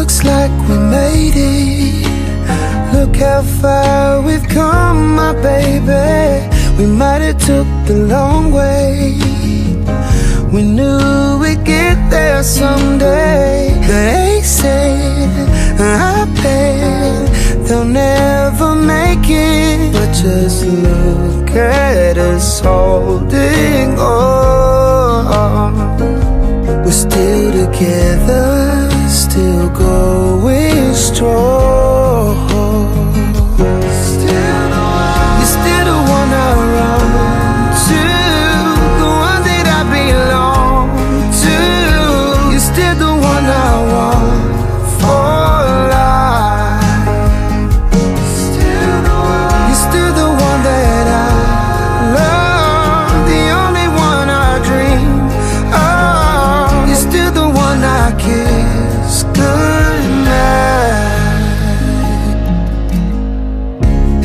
looks like we made it. Look how far we've come, my baby. We might have took the long way. We knew we'd get there someday. They said, I bet they'll never make it. But just look at us holding on. We're still together, still going strong. You're still the one I run to, the one that I belong to. You're still the one I want for life. You're still the one that I love, the only one I dream of. You're still the one I kiss goodnight.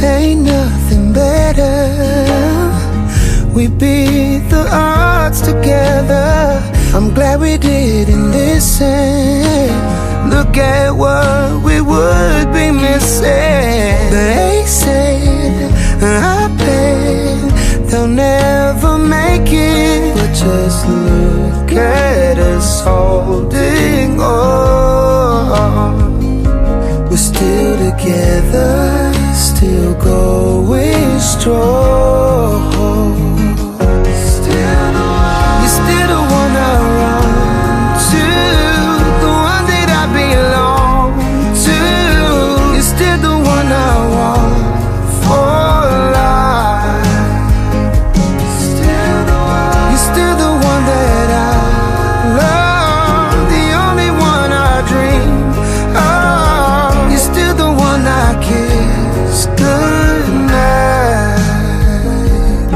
Ain't nothing better. We beat the odds together. I'm glad we didn't listen. Look at what we would be missing. They said, I bet they'll never make it. But just look at us holding on. We're still together, still going strong. You're still the one I run to, the one that I belong to. You're still the one I want for life. You're still the one that I love, the only one I dream of. You're still the one I kiss goodnight.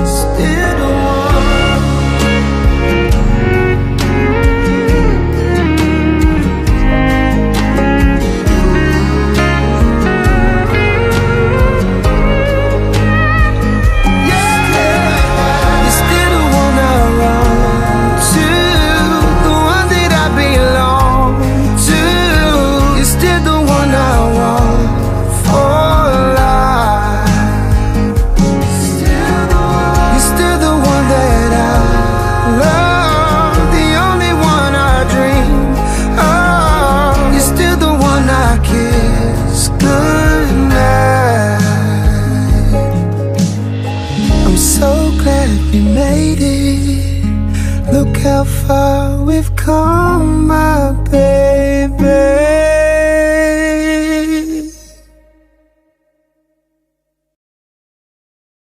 Still the one. You're still the one I run to, the one that I belong to. You're still the one I want for life. You're still the one that I love, the only one I dream of. You're still the one I kiss goodnight. I'm so glad we made it. Look how far